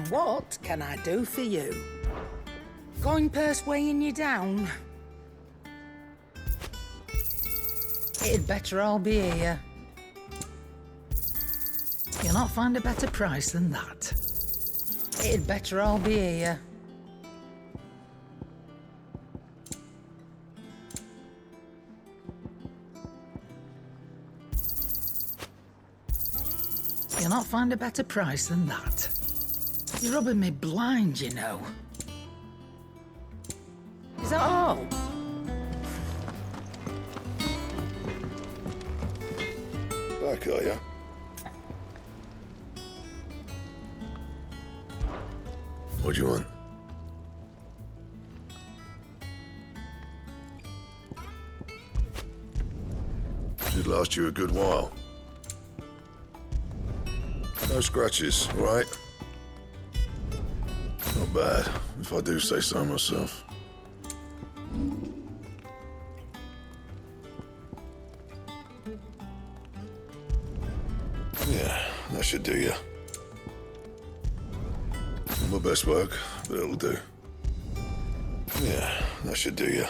And what can I do for you? Coin purse weighing you down? It'd better all be here. You'll not find a better price than that. It'd better all be here. You'll not find a better price than that. You're rubbing me blind, you know. Is that all? Back, are ya? What do you want? Should last you a good while. No scratches, all right? Not bad, if I do say so myself. Yeah, that should do you. Not my best work, but it'll do. Yeah, that should do you.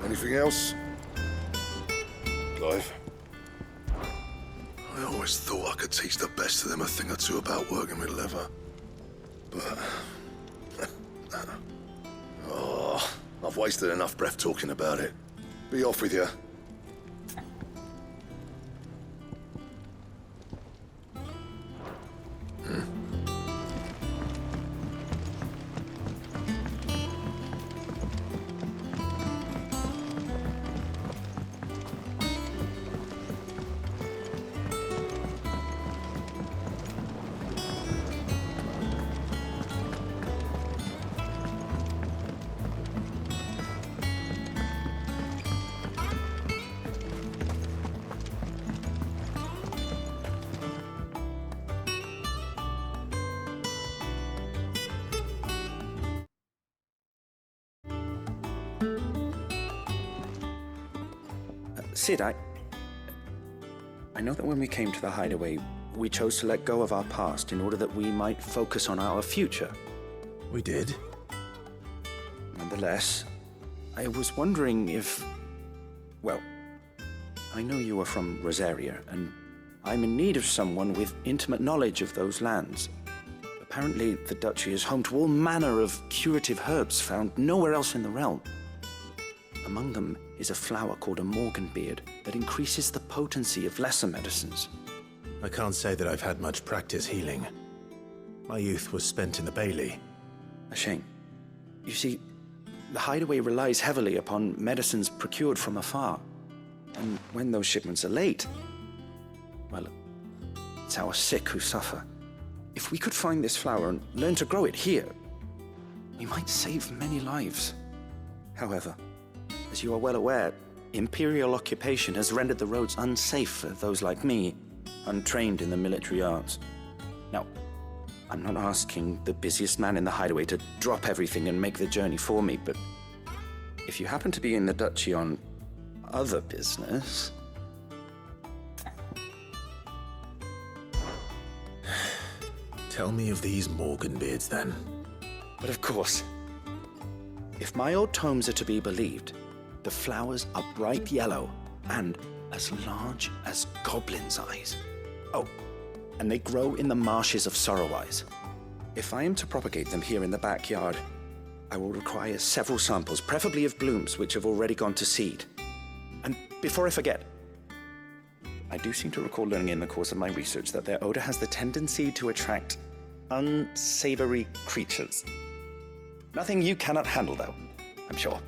Anything else? Clive? I always thought I could teach the best of them a thing or two about working with leather. But... oh, I've wasted enough breath talking about it. Be off with you. Sid, I know that when we came to the hideaway, we chose to let go of our past in order that we might focus on our future. We did. Nonetheless, I was wondering if... well, I know you are from Rosaria, and I'm in need of someone with intimate knowledge of those lands. Apparently, the duchy is home to all manner of curative herbs found nowhere else in the realm. Among them is a flower called a morganbeard that increases the potency of lesser medicines. I can't say that I've had much practice healing. My youth was spent in the Bailey. A shame. You see, the hideaway relies heavily upon medicines procured from afar. And when those shipments are late, well, it's our sick who suffer. If we could find this flower and learn to grow it here, we might save many lives. However, as you are well aware, imperial occupation has rendered the roads unsafe for those like me, untrained in the military arts. Now, I'm not asking the busiest man in the hideaway to drop everything and make the journey for me, but if you happen to be in the duchy on other business... Tell me of these morganbeards, then. But of course, if my old tomes are to be believed, the flowers are bright yellow and as large as goblins' eyes. Oh, and they grow in the marshes of Sorrowise. If I am to propagate them here in the backyard, I will require several samples, preferably of blooms which have already gone to seed. And before I forget, I do seem to recall learning in the course of my research that their odor has the tendency to attract unsavory creatures. Nothing you cannot handle, though, I'm sure.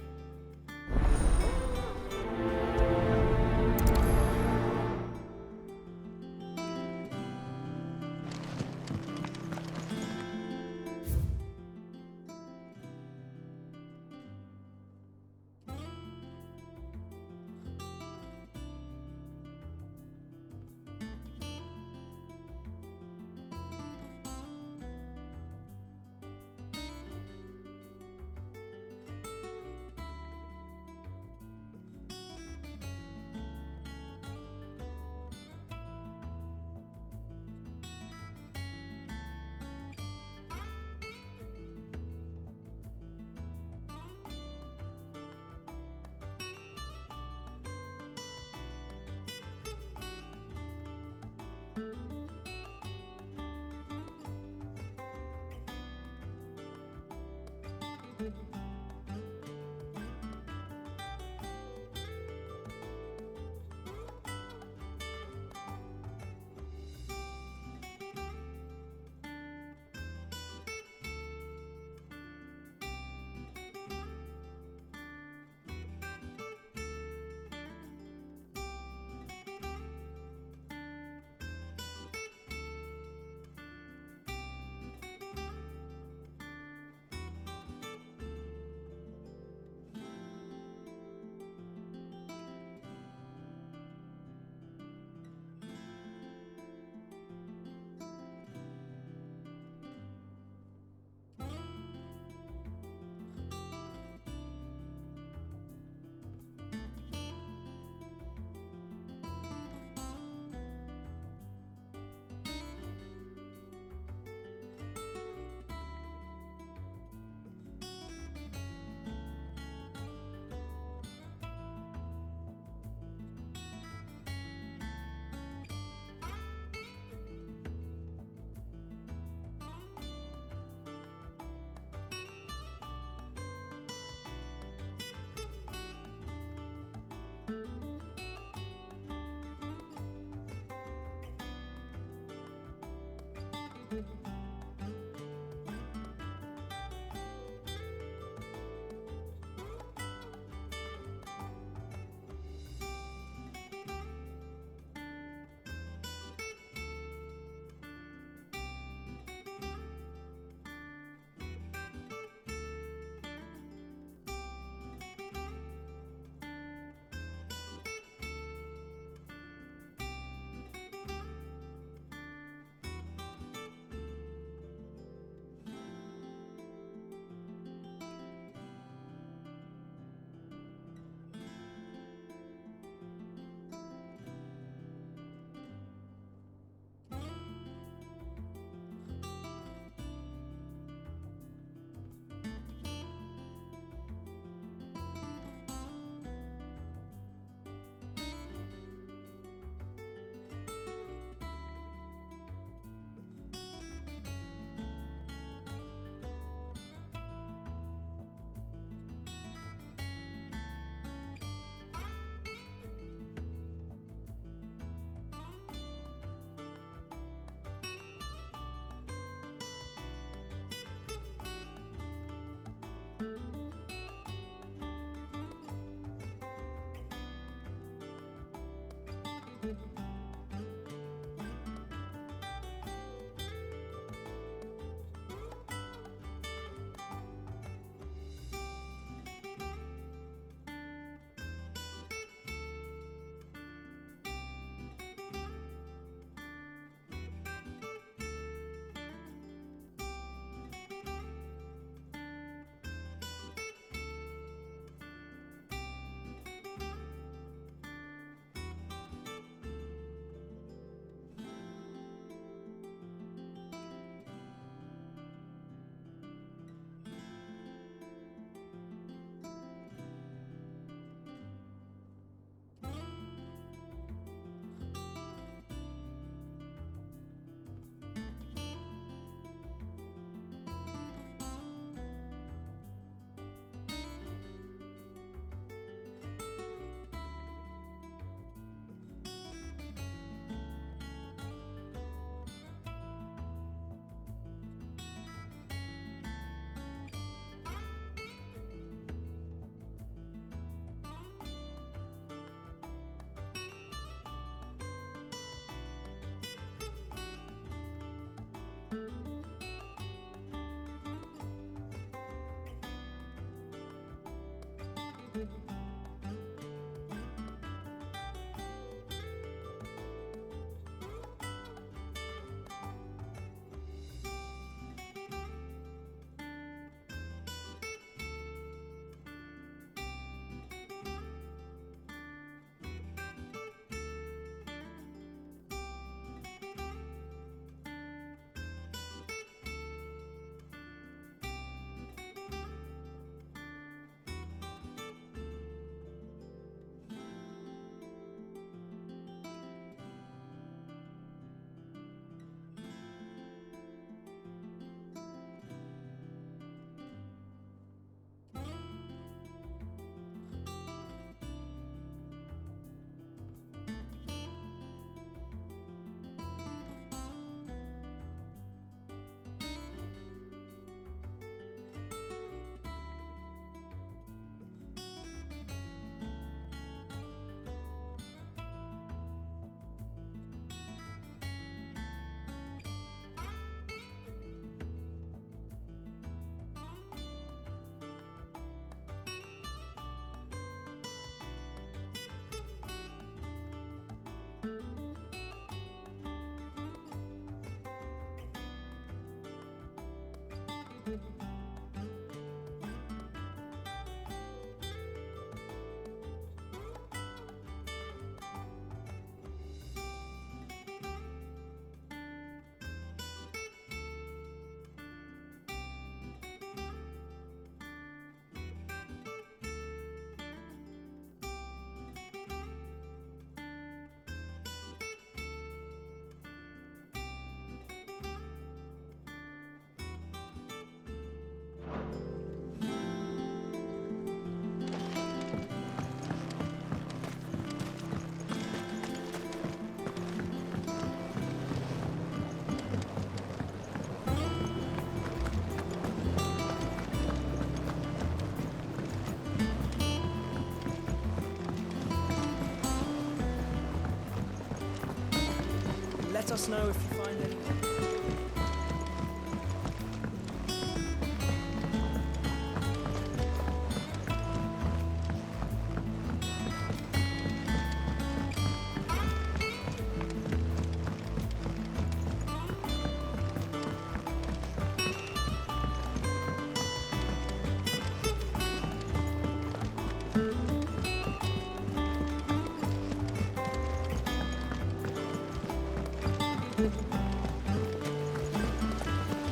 let us know if you find anyone.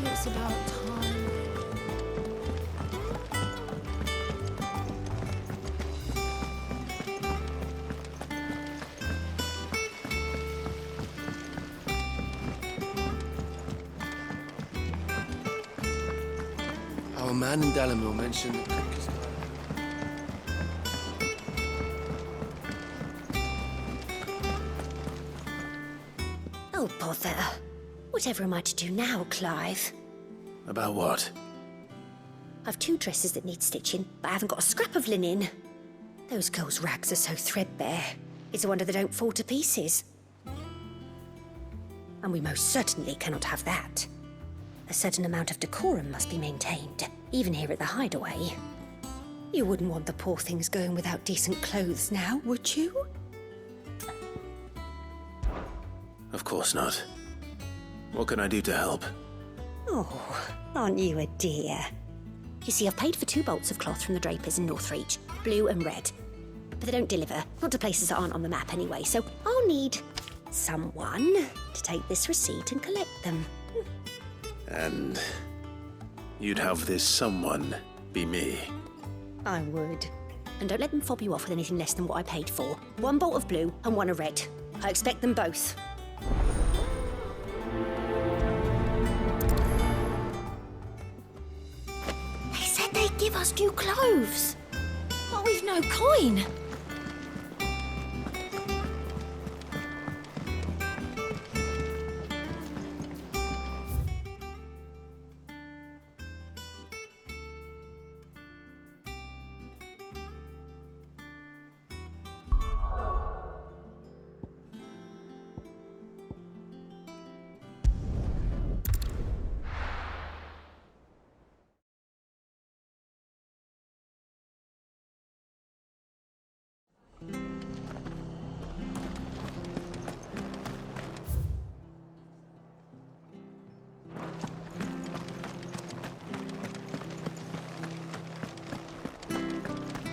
It's about time. Our man in Dalamil mentioned the cook is Oh, bother. Whatever am I to do now, Clive? About what? I've 2 dresses that need stitching, but I haven't got a scrap of linen. Those girls' rags are so threadbare. It's a wonder they don't fall to pieces. And we most certainly cannot have that. A certain amount of decorum must be maintained, even here at the Hideaway. You wouldn't want the poor things going without decent clothes now, would you? Of course not. What can I do to help? Oh, aren't you a dear? You see, I've paid for 2 bolts of cloth from the drapers in Northreach, blue and red. But they don't deliver, not to places that aren't on the map anyway, so I'll need someone to take this receipt and collect them. And you'd have this someone be me. I would. And don't let them fob you off with anything less than what I paid for. 1 bolt of blue and 1 of red. I expect them both. They said they'd give us new clothes. But we've no coin.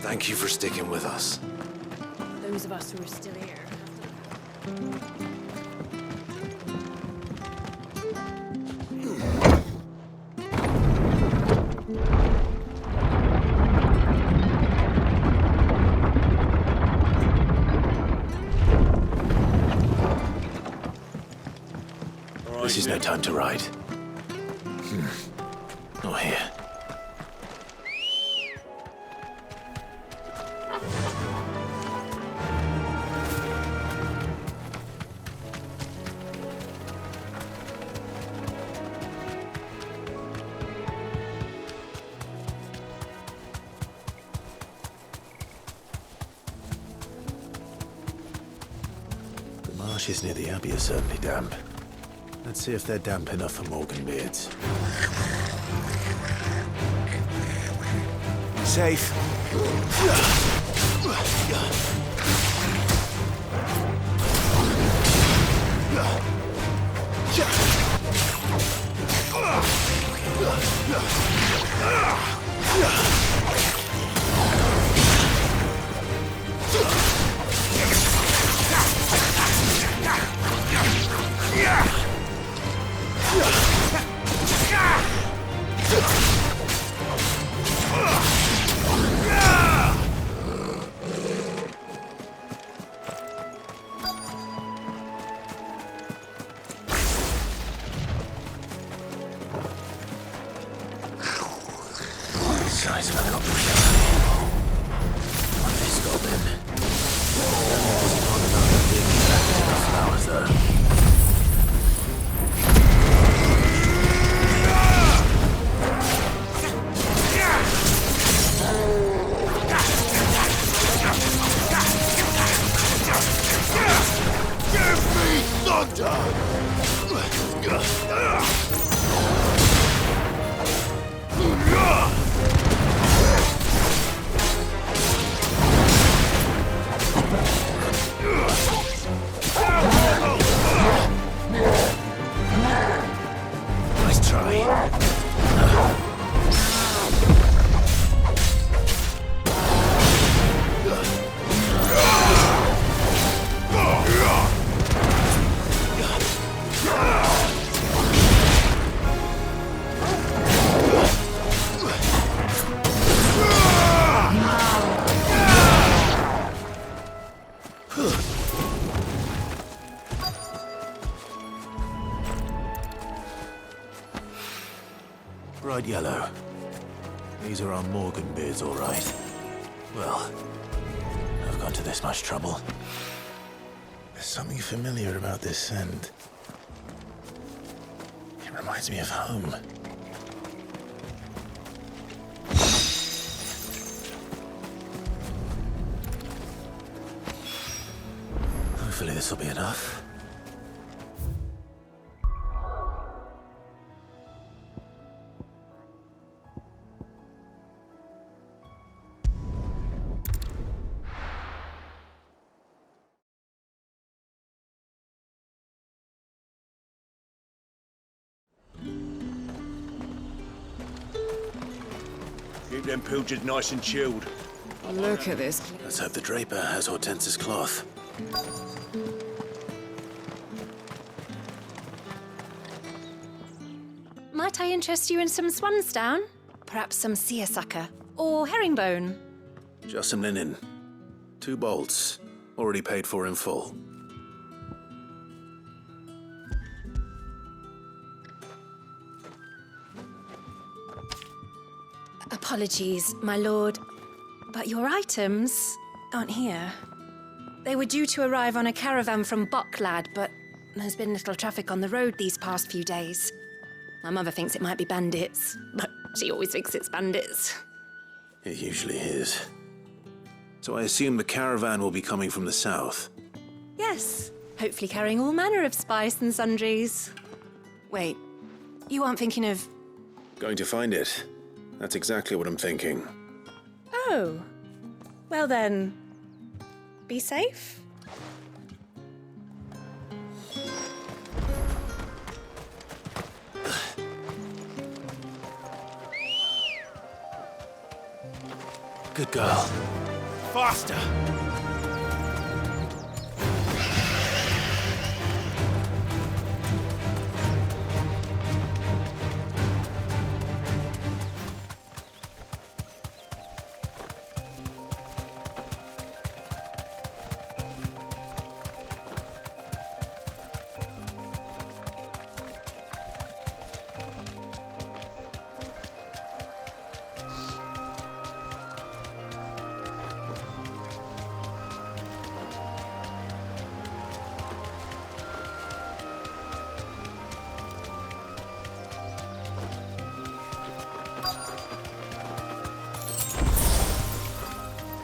Thank you for sticking with us. Those of us who are still here. This is no time to ride. Not here. The marshes near the Abbey are certainly damp. Let's see if they're damp enough for Morganbeards. Safe. Size of an option. What is goblin? There's not another big packet of flowers though. Give me thunder! Bright yellow. These are our Morgan beards, all right. Well, I've gone to this much trouble. There's something familiar about this scent. It reminds me of home. Hopefully this will be enough. Keep them pilchards nice and chilled. Look at this. Let's hope the Draper has Hortense's cloth. Might I interest you in some swansdown? Perhaps some seersucker or herringbone? Just some linen. 2 bolts. Already paid for in full. Apologies, my lord, but your items aren't here. They were due to arrive on a caravan from Bocklad, but there's been little traffic on the road these past few days. My mother thinks it might be bandits, but she always thinks it's bandits. It usually is. So I assume the caravan will be coming from the south. Yes, hopefully carrying all manner of spice and sundries. Wait, you aren't thinking of... Going to find it. That's exactly what I'm thinking. Oh, well then, be safe. Good girl. Faster!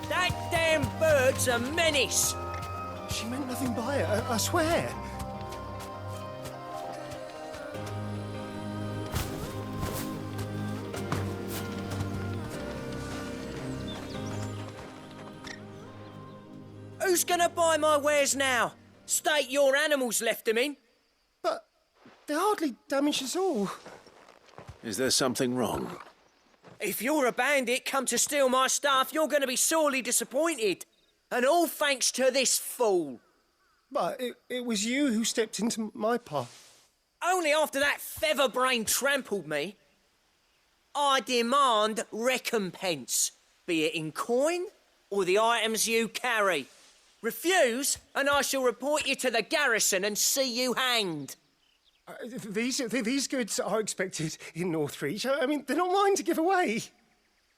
That damn bird's a menace! She meant nothing by it, I swear. Who's gonna buy my wares now? State your animals left them in. But they hardly damaged us all. Is there something wrong? If you're a bandit come to steal my stuff, you're gonna be sorely disappointed. And all thanks to this fool. But it was you who stepped into my path. Only after that feather-brain trampled me. I demand recompense, be it in coin or the items you carry. Refuse, and I shall report you to the garrison and see you hanged. These goods are expected in Northreach. I mean, they're not mine to give away.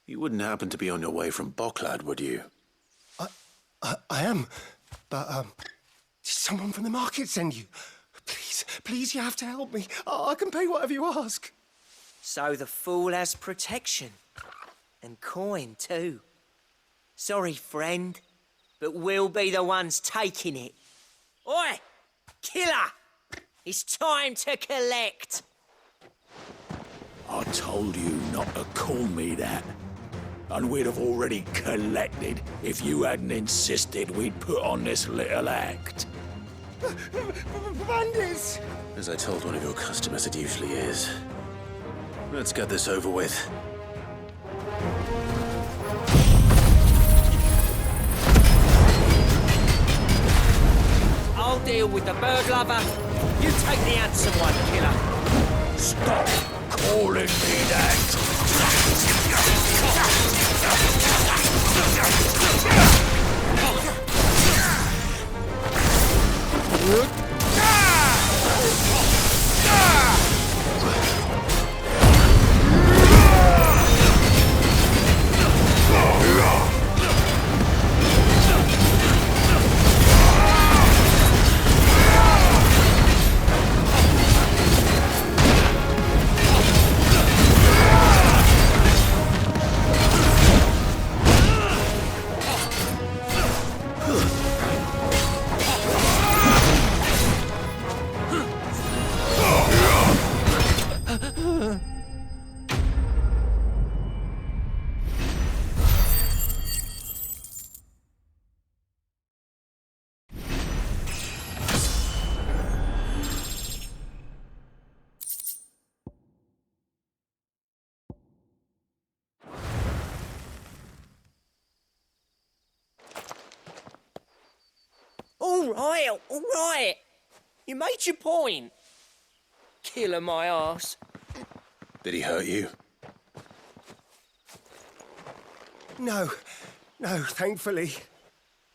You wouldn't happen to be on your way from Bocklad, would you? I am, but did someone from the market send you? Please, you have to help me. I can pay whatever you ask. So the fool has protection. And coin, too. Sorry, friend, but we'll be the ones taking it. Oi! Killer! It's time to collect. I told you not to call me that. And we'd have already collected if you hadn't insisted we'd put on this little act. Bandits! As I told one of your customers, it usually is. Let's get this over with. I'll deal with the bird lover. You take the handsome one, killer. Stop calling me that. All right. You made your point. Killer my ass. Did he hurt you? No, thankfully.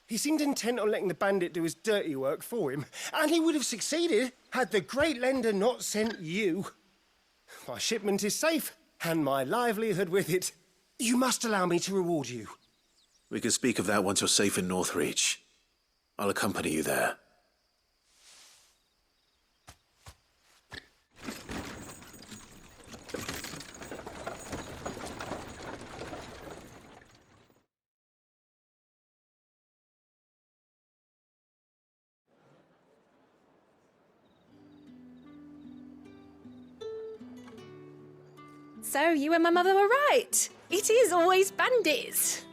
He seemed intent on letting the bandit do his dirty work for him, and he would have succeeded had the great lender not sent you. My shipment is safe, and my livelihood with it. You must allow me to reward you. We can speak of that once you're safe in Northreach. I'll accompany you there. So you and my mother were right. It is always bandits.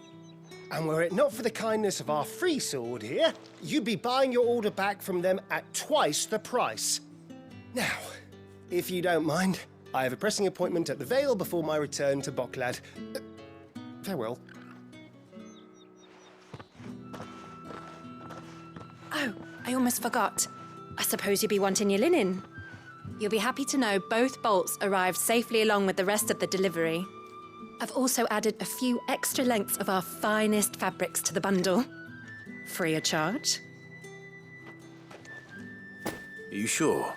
And were it not for the kindness of our free sword here, you'd be buying your order back from them at twice the price. Now, if you don't mind, I have a pressing appointment at the Vale before my return to Bocklad. Farewell. Oh, I almost forgot. I suppose you'll be wanting your linen. You'll be happy to know both bolts arrived safely along with the rest of the delivery. I've also added a few extra lengths of our finest fabrics to the bundle. Free of charge. Are you sure?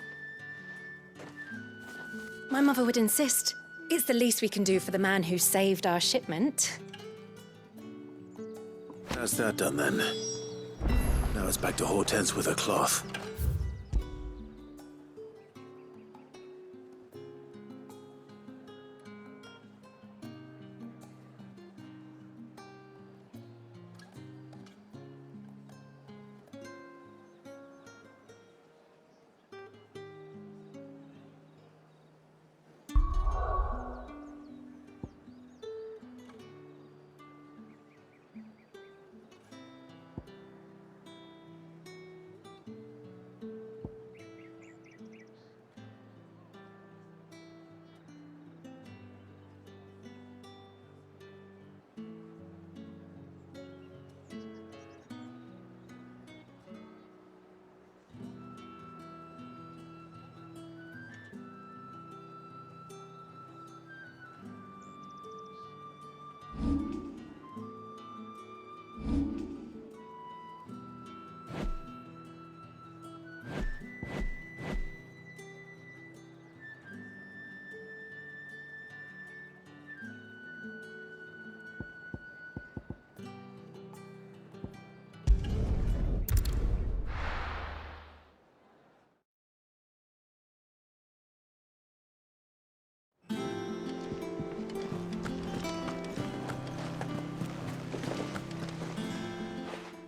My mother would insist. It's the least we can do for the man who saved our shipment. That's that done then. Now it's back to Hortense with her cloth.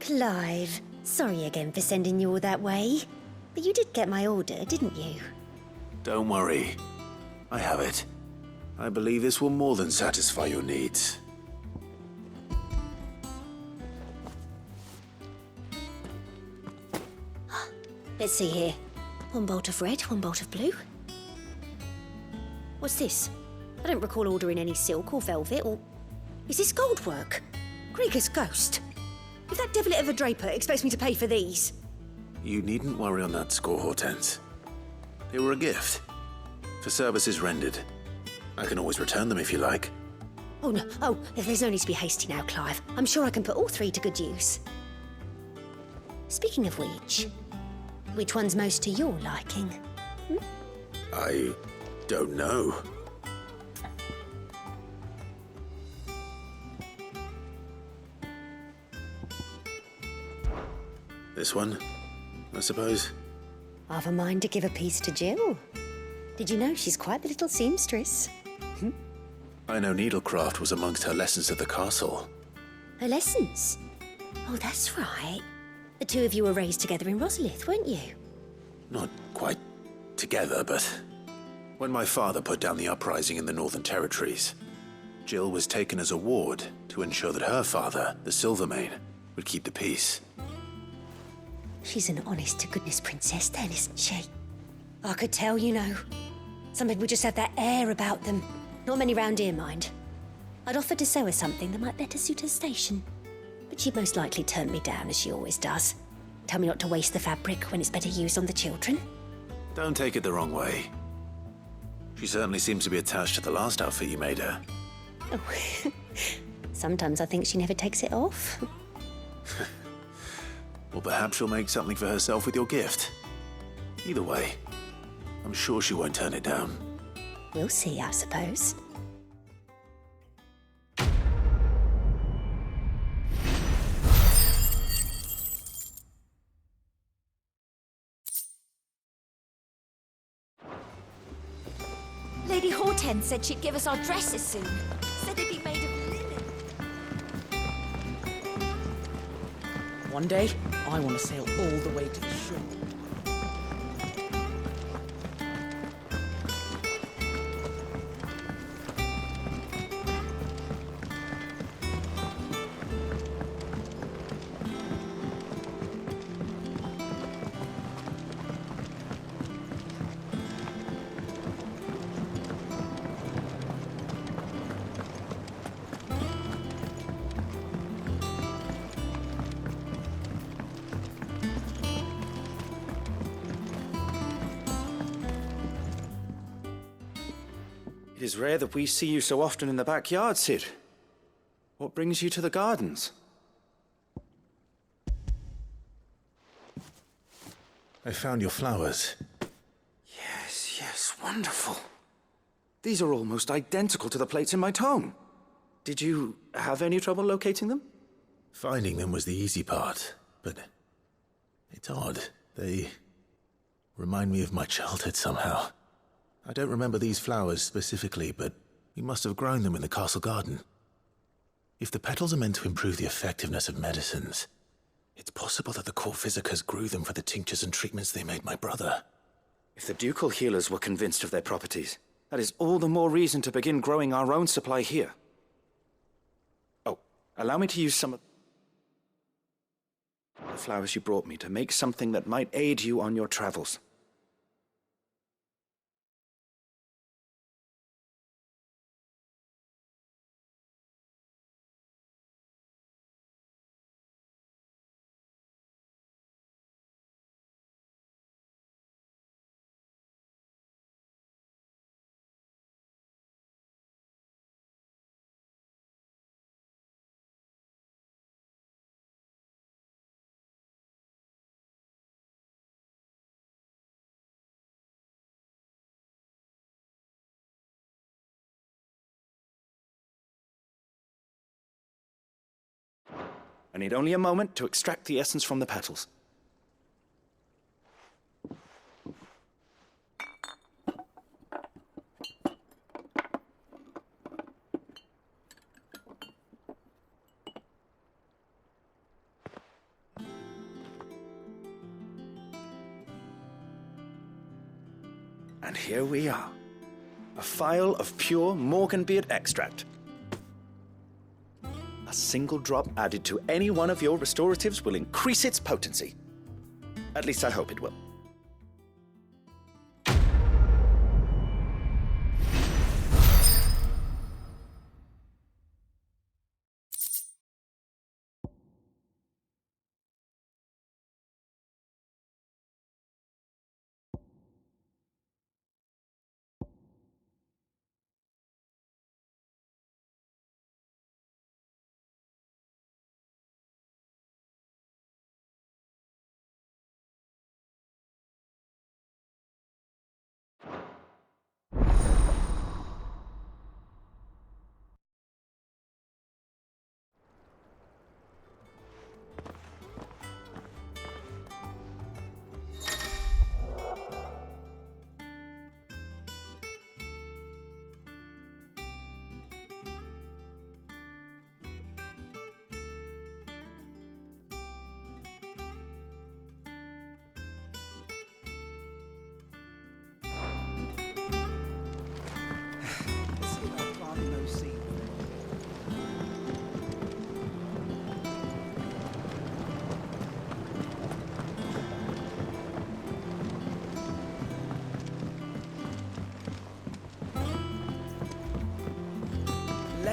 Clive, sorry again for sending you all that way. But you did get my order, didn't you? Don't worry. I have it. I believe this will more than satisfy your needs. Let's see here. One bolt of red, one bolt of blue. What's this? I don't recall ordering any silk or velvet or... Is this gold work? Krieger's ghost. If that devilet of a draper expects me to pay for these... You needn't worry on that score, Hortense. They were a gift. For services rendered. I can always return them if you like. Oh, no. Oh, there's no need to be hasty now, Clive. I'm sure I can put all three to good use. Speaking of which one's most to your liking? I don't know. This one, I suppose. I've a mind to give a piece to Jill. Did you know she's quite the little seamstress? I know needlecraft was amongst her lessons at the castle. Her lessons? Oh, that's right. The two of you were raised together in Rosalith, weren't you? Not quite together, but when my father put down the uprising in the Northern Territories, Jill was taken as a ward to ensure that her father, the Silvermane, would keep the peace. She's an honest-to-goodness princess then, isn't she? I could tell, you know. Some people just have that air about them. Not many round here, mind. I'd offered to sew her something that might better suit her station. But she'd most likely turn me down, as she always does. Tell me not to waste the fabric when it's better used on the children. Don't take it the wrong way. She certainly seems to be attached to the last outfit you made her. Oh, sometimes I think she never takes it off. Or perhaps she'll make something for herself with your gift. Either way, I'm sure she won't turn it down. We'll see, I suppose. Lady Hortense said she'd give us our dresses soon. Said they'd be made of linen. One day, I want to sail all the way to the shore. It is rare that we see you so often in the backyard, Sid. What brings you to the gardens? I found your flowers. Yes, wonderful. These are almost identical to the plates in my tome. Did you have any trouble locating them? Finding them was the easy part, but it's odd. They remind me of my childhood somehow. I don't remember these flowers specifically, but we must have grown them in the castle garden. If the petals are meant to improve the effectiveness of medicines, it's possible that the court physicers grew them for the tinctures and treatments they made my brother. If the ducal healers were convinced of their properties, that is all the more reason to begin growing our own supply here. Oh, allow me to use some of the flowers you brought me to make something that might aid you on your travels. I need only a moment to extract the essence from the petals. And here we are. A phial of pure Morganbeard extract. A single drop added to any one of your restoratives will increase its potency. At least I hope it will.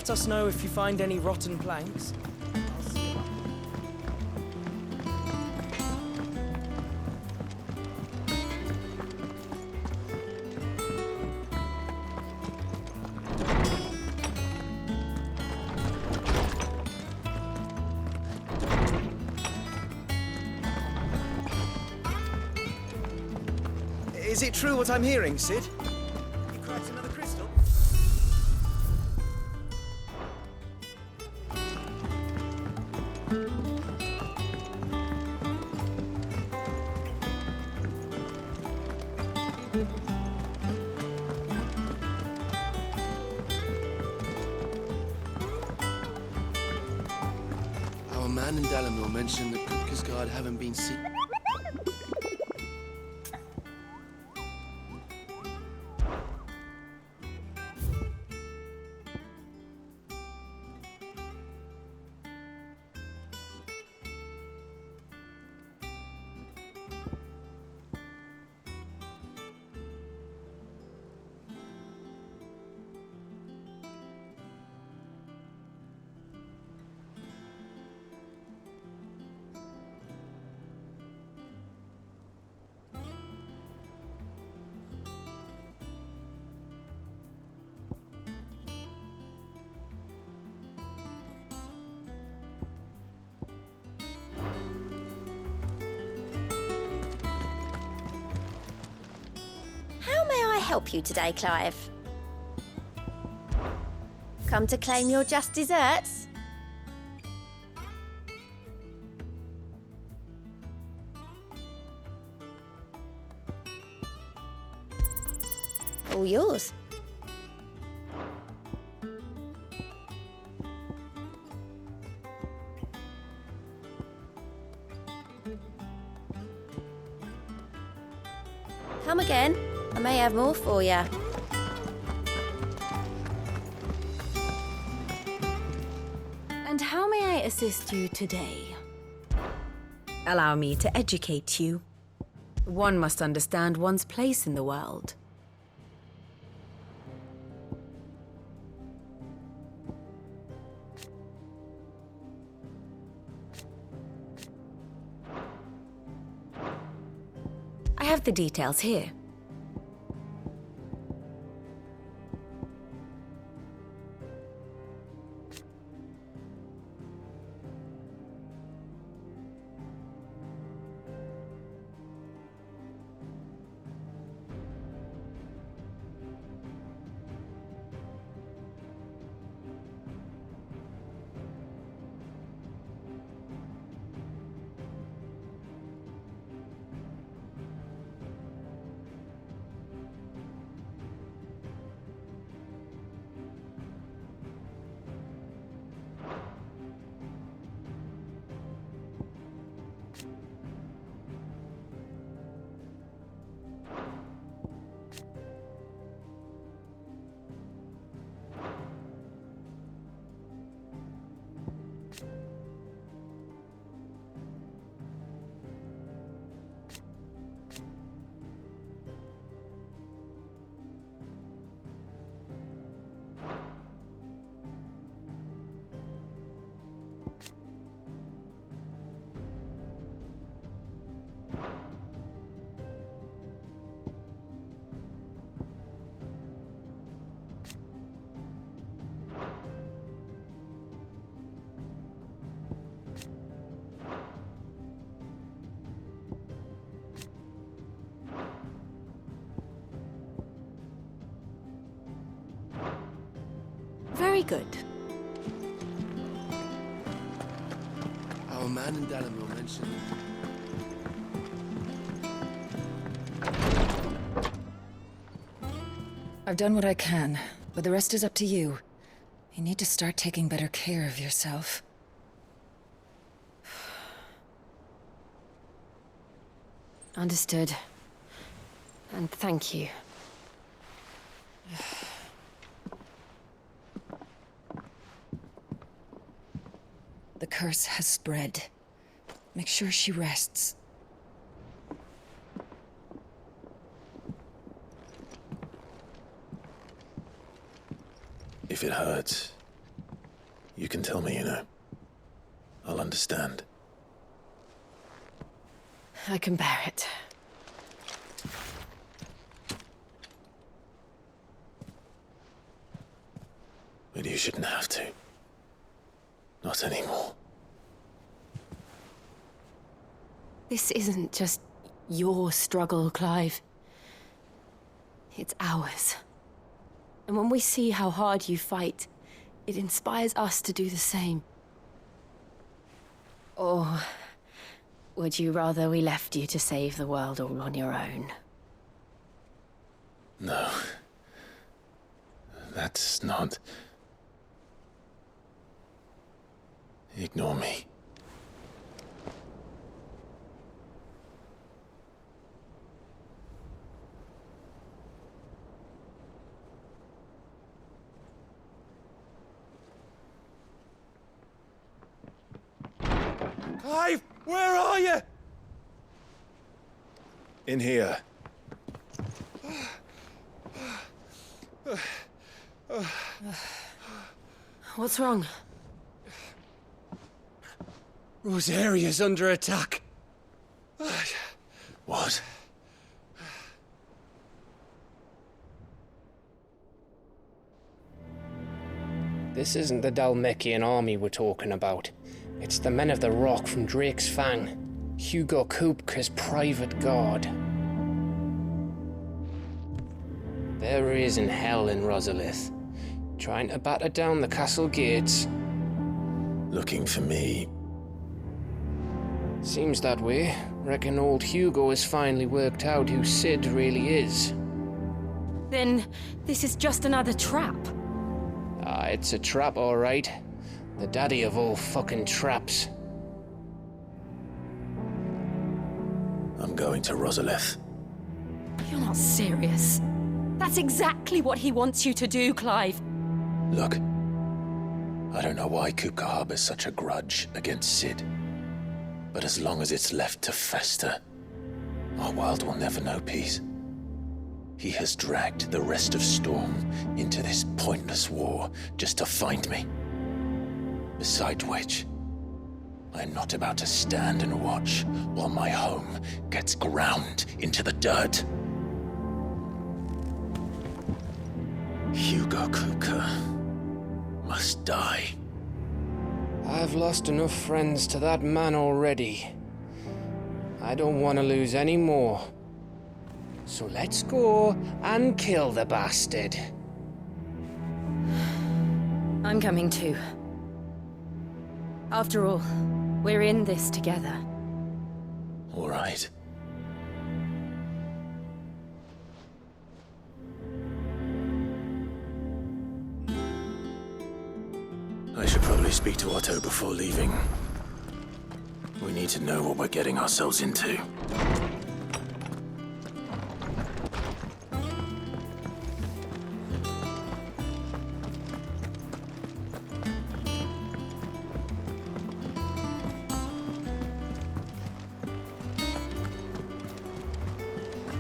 let us know if you find any rotten planks. Is it true what I'm hearing, Sid? You cracked another crystal? Our man in Dalamil mentioned that Kupka's guard haven't been seen. How may I help you today, Clive? Come to claim your just desserts? All yours. Come again. I may have more for you. And how may I assist you today? Allow me to educate you. One must understand one's place in the world. I have the details here. Very good. Our man in Dalamil mentioned I've done what I can, but the rest is up to you. You need to start taking better care of yourself. Understood. And thank you. The curse has spread. Make sure she rests. If it hurts, You can tell me, you know. I'll understand. I can bear it. But you shouldn't have to. Not anymore. This isn't just your struggle, Clive. It's ours. And when we see how hard you fight, it inspires us to do the same. Or would you rather we left you to save the world all on your own? No. That's not... Ignore me. Clive, where are you? In here. What's wrong? Rosaria's under attack. What? This isn't the Dalmekian army we're talking about. It's the men of the Rock from Drake's Fang. Hugo Kupka's private guard. There he is in hell in Rosalith, trying to batter down the castle gates. Looking for me? Seems that way. Reckon old Hugo has finally worked out who Sid really is. Then this is just another trap. Ah, it's a trap, all right. The daddy of all fucking traps. I'm going to Rosalith. You're not serious. That's exactly what he wants you to do, Clive. Look, I don't know why Kupka harbors such a grudge against Sid. But as long as it's left to fester, our world will never know peace. He has dragged the rest of Storm into this pointless war just to find me. Besides which, I'm not about to stand and watch while my home gets ground into the dirt. Hugo Kupka must die. I've lost enough friends to that man already. I don't want to lose any more. So let's go and kill the bastard. I'm coming too. After all, we're in this together. All right. I should probably speak to Otto before leaving. We need to know what we're getting ourselves into.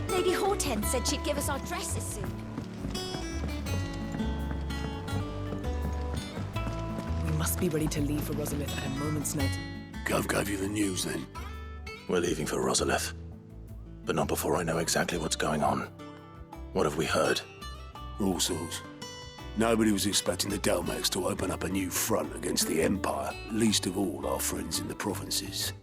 Lady Hortense said she'd give us our dresses soon. We must be ready to leave for Rosalith at a moment's notice. Gov gave you the news then? We're leaving for Rosalith. But not before I know exactly what's going on. What have we heard? All sorts. Nobody was expecting the Dalmeks to open up a new front against the Empire, least of all our friends in the provinces.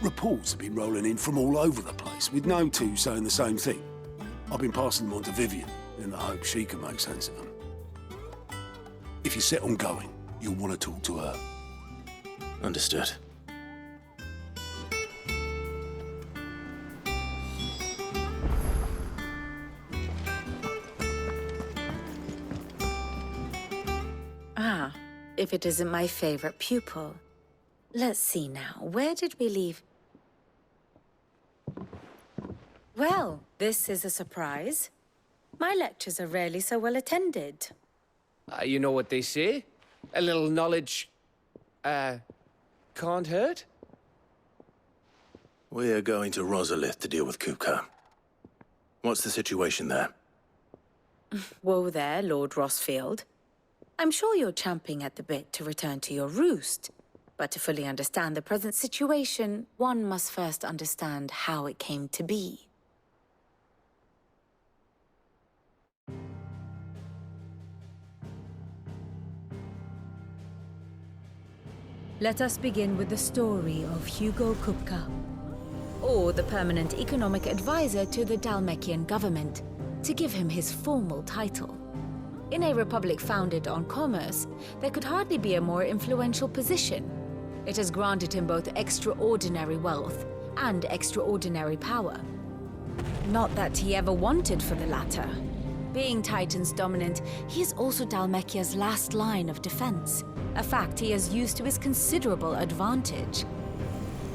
Reports have been rolling in from all over the place, with no two saying the same thing. I've been passing them on to Vivian, in the hope she can make sense of them. If you're set on going, you'll want to talk to her. Understood. Ah, if it isn't my favorite pupil. Let's see now, where did we leave? Well, this is a surprise. My lectures are rarely so well attended. You know what they say? A little knowledge, can't hurt? We're going to Rosalith to deal with Kupka. What's the situation there? Whoa there, Lord Rossfield. I'm sure you're champing at the bit to return to your roost. But to fully understand the present situation, one must first understand how it came to be. Let us begin with the story of Hugo Kupka, or the permanent economic advisor to the Dalmekian government, to give him his formal title. In a republic founded on commerce, there could hardly be a more influential position. It has granted him both extraordinary wealth and extraordinary power. Not that he ever wanted for the latter. Being Titan's dominant, he is also Dalmekia's last line of defense, a fact he has used to his considerable advantage.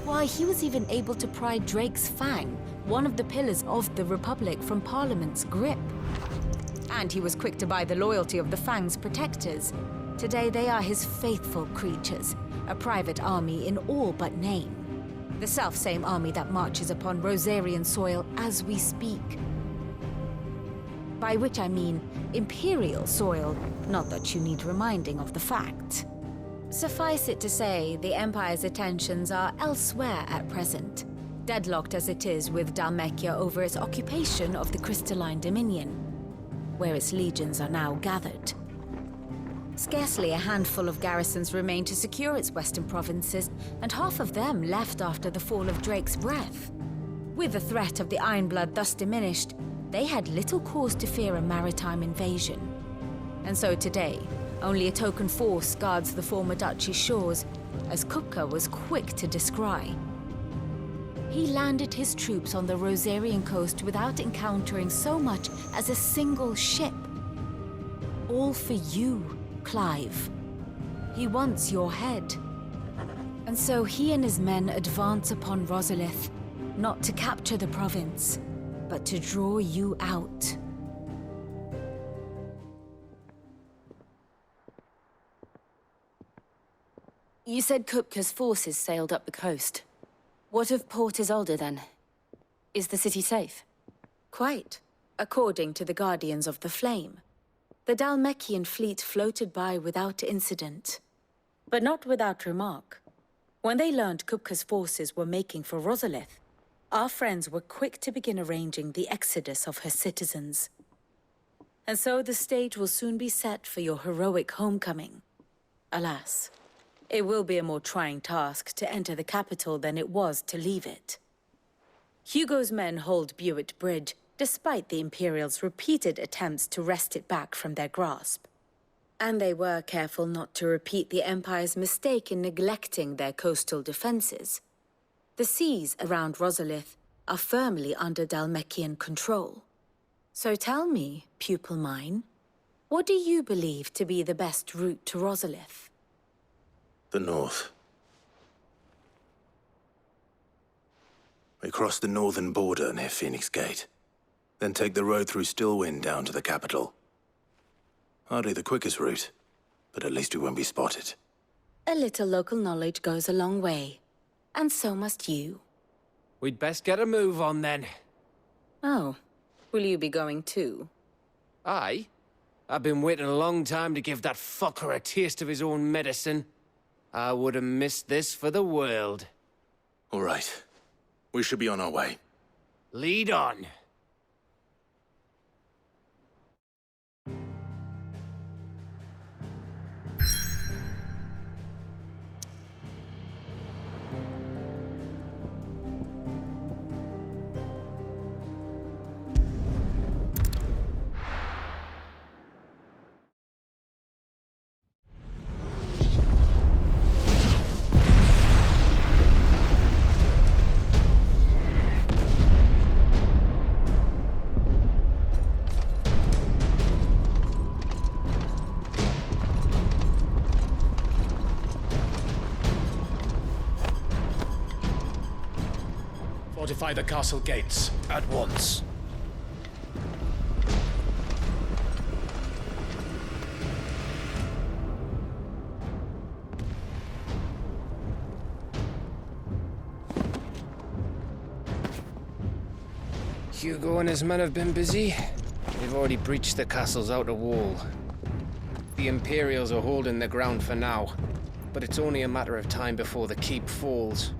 Why, he was even able to pry Drake's Fang, one of the pillars of the Republic, from Parliament's grip. And he was quick to buy the loyalty of the Fang's protectors. Today they are his faithful creatures, a private army in all but name. The self-same army that marches upon Rosarian soil as we speak. By which I mean Imperial soil, not that you need reminding of the fact. Suffice it to say, the Empire's attentions are elsewhere at present, deadlocked as it is with Dalmekia over its occupation of the Crystalline Dominion, where its legions are now gathered. Scarcely a handful of garrisons remain to secure its western provinces, and half of them left after the fall of Drake's Breath. With the threat of the Ironblood thus diminished, they had little cause to fear a maritime invasion. And so today, only a token force guards the former duchy's shores, as Kupka was quick to descry. He landed his troops on the Rosarian coast without encountering so much as a single ship. All for you, Clive. He wants your head. And so he and his men advance upon Rosalith, not to capture the province, but to draw you out. You said Kupka's forces sailed up the coast. What of Port Isolde, then? Is the city safe? Quite, according to the Guardians of the Flame. The Dalmekian fleet floated by without incident. But not without remark. When they learned Kupka's forces were making for Rosalith, our friends were quick to begin arranging the exodus of her citizens. And so the stage will soon be set for your heroic homecoming. Alas, it will be a more trying task to enter the capital than it was to leave it. Hugo's men hold Buet Bridge, despite the Imperials' repeated attempts to wrest it back from their grasp. And they were careful not to repeat the Empire's mistake in neglecting their coastal defenses. The seas around Rosalith are firmly under Dalmekian control. So tell me, pupil mine, what do you believe to be the best route to Rosalith? The north. We cross the northern border near Phoenix Gate, then take the road through Stillwind down to the capital. Hardly the quickest route, but at least we won't be spotted. A little local knowledge goes a long way, and so must you. We'd best get a move on then. Oh, will you be going too? Aye. I've been waiting a long time to give that fucker a taste of his own medicine. I would have missed this for the world. All right. We should be on our way. Lead on. Fortify the castle gates at once. Hugo and his men have been busy. They've already breached the castle's outer wall. The Imperials are holding the ground for now, but it's only a matter of time before the keep falls.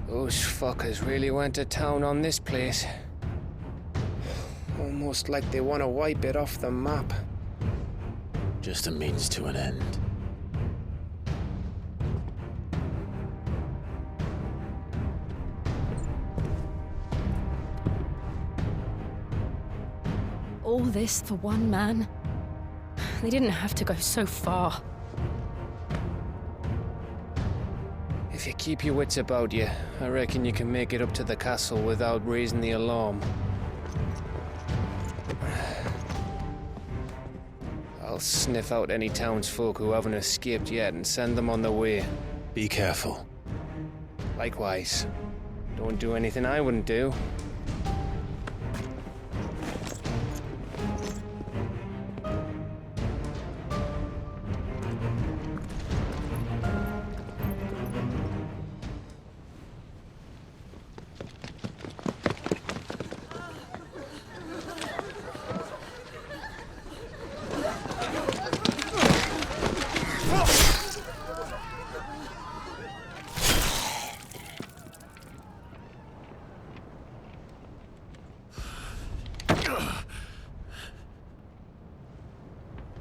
Those fuckers really went to town on this place. Almost like they want to wipe it off the map. Just a means to an end. All this for one man? They didn't have to go so far. If you keep your wits about you, I reckon you can make it up to the castle without raising the alarm. I'll sniff out any townsfolk who haven't escaped yet and send them on their way. Be careful. Likewise. Don't do anything I wouldn't do.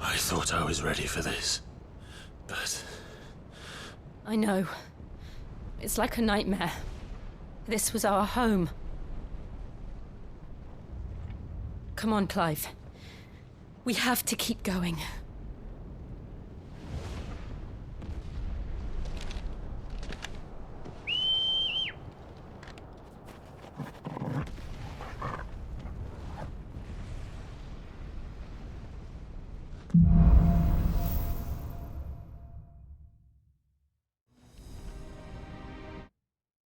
I thought I was ready for this, but... I know. It's like a nightmare. This was our home. Come on, Clive. We have to keep going.